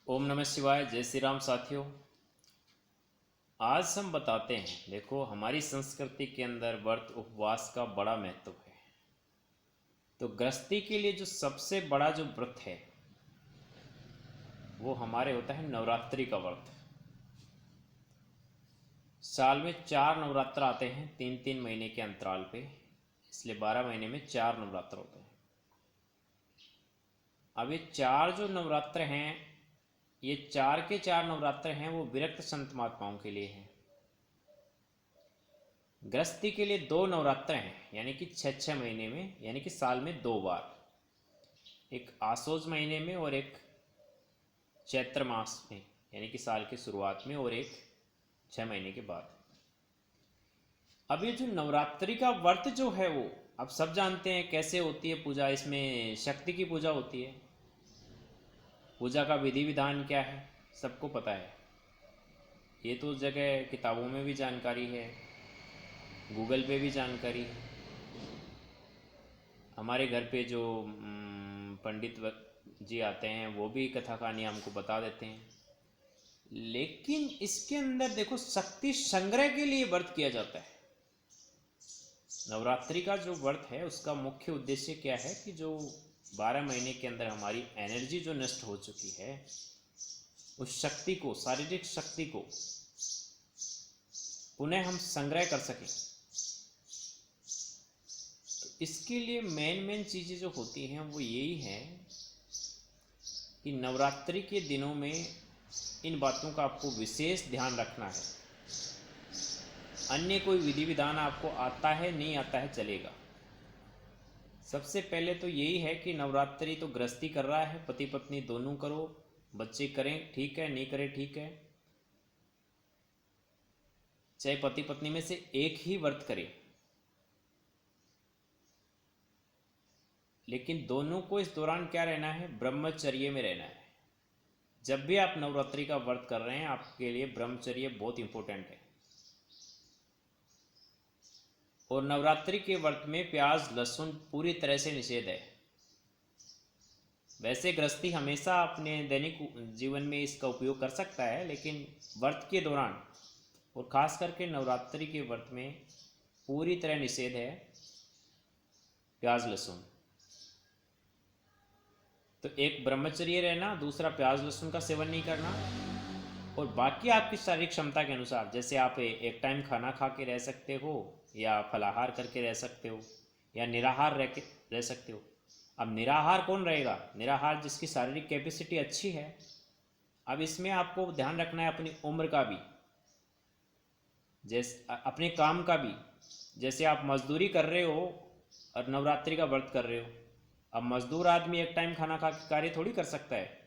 ओम नमः शिवाय। जय श्री राम साथियों। आज हम बताते हैं, देखो हमारी संस्कृति के अंदर व्रत उपवास का बड़ा महत्व है। तो गृहस्थी के लिए जो सबसे बड़ा जो व्रत है वो हमारे होता है नवरात्रि का व्रत। साल में 4 नवरात्र आते हैं, 3-3 महीने के अंतराल पे, इसलिए 12 महीने में 4 नवरात्र होते हैं। अब ये 4 जो नवरात्र हैं, ये 4 के 4 नवरात्र हैं वो विरक्त संत महात्माओं के लिए हैं। गृहस्थी के लिए 2 नवरात्र हैं, यानी कि 6-6 महीने में, यानी कि साल में 2 बार, एक आसोज महीने में और एक चैत्र मास में, यानी कि साल की शुरुआत में, और एक 6 महीने के बाद। अब ये जो नवरात्रि का व्रत जो है वो अब सब जानते हैं कैसे होती है पूजा। इसमें शक्ति की पूजा होती है। पूजा का विधि विधान क्या है सबको पता है। ये तो जगह किताबों में भी जानकारी है, गूगल पे भी जानकारी है। हमारे घर पे जो पंडित जी आते हैं वो भी कथा कहानी हमको बता देते हैं। लेकिन इसके अंदर देखो, शक्ति संग्रह के लिए व्रत किया जाता है। नवरात्रि का जो व्रत है उसका मुख्य उद्देश्य क्या है कि जो 12 महीने के अंदर हमारी एनर्जी जो नष्ट हो चुकी है, उस शक्ति को, शारीरिक शक्ति को पुनः हम संग्रह कर सकें। तो इसके लिए मेन चीज़ें जो होती हैं वो यही है कि नवरात्रि के दिनों में इन बातों का आपको विशेष ध्यान रखना है। अन्य कोई विधि विधान आपको आता है नहीं आता है चलेगा। सबसे पहले तो यही है कि नवरात्रि तो गृहस्थी कर रहा है, पति पत्नी दोनों करो, बच्चे करें ठीक है, नहीं करें ठीक है, चाहे पति पत्नी में से एक ही व्रत करे, लेकिन दोनों को इस दौरान क्या रहना है, ब्रह्मचर्य में रहना है। जब भी आप नवरात्रि का व्रत कर रहे हैं आपके लिए ब्रह्मचर्य बहुत इंपॉर्टेंट है। और नवरात्रि के व्रत में प्याज लहसुन पूरी तरह से निषेध है। वैसे गृहस्थी हमेशा अपने दैनिक जीवन में इसका उपयोग कर सकता है, लेकिन व्रत के दौरान और ख़ास करके नवरात्रि के व्रत में पूरी तरह निषेध है प्याज लहसुन। तो एक ब्रह्मचर्य रहना, दूसरा प्याज लहसुन का सेवन नहीं करना, और बाकी आपकी शारीरिक क्षमता के अनुसार, जैसे आप एक टाइम खाना खा के रह सकते हो, या फलाहार करके रह सकते हो, या निराहार रह सकते हो। अब निराहार कौन रहेगा? निराहार जिसकी शारीरिक कैपेसिटी अच्छी है। अब इसमें आपको ध्यान रखना है अपनी उम्र का भी, जैसे अपने काम का भी। जैसे आप मजदूरी कर रहे हो और नवरात्रि का व्रत कर रहे हो, अब मजदूर आदमी एक टाइम खाना खा के कार्य थोड़ी कर सकता है।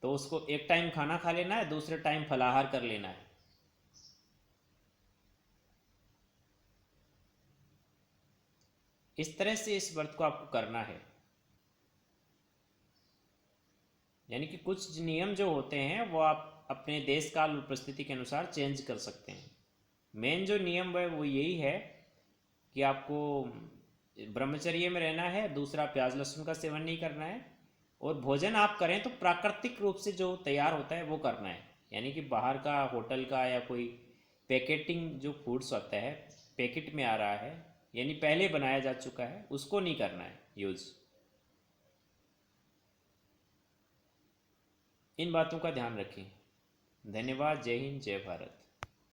तो उसको एक टाइम खाना खा लेना है, दूसरे टाइम फलाहार कर लेना है। इस तरह से इस व्रत को आपको करना है। यानी कि कुछ नियम जो होते हैं वो आप अपने देश काल और परिस्थिति के अनुसार चेंज कर सकते हैं। मेन जो नियम है वो यही है कि आपको ब्रह्मचर्य में रहना है, दूसरा प्याज लहसुन का सेवन नहीं करना है, और भोजन आप करें तो प्राकृतिक रूप से जो तैयार होता है वो करना है। यानी कि बाहर का, होटल का, या कोई पैकेटिंग जो फूड्स होता है, पैकेट में आ रहा है, यानी पहले बनाया जा चुका है, उसको नहीं करना है यूज़। इन बातों का ध्यान रखें। धन्यवाद। जय हिंद, जय भारत।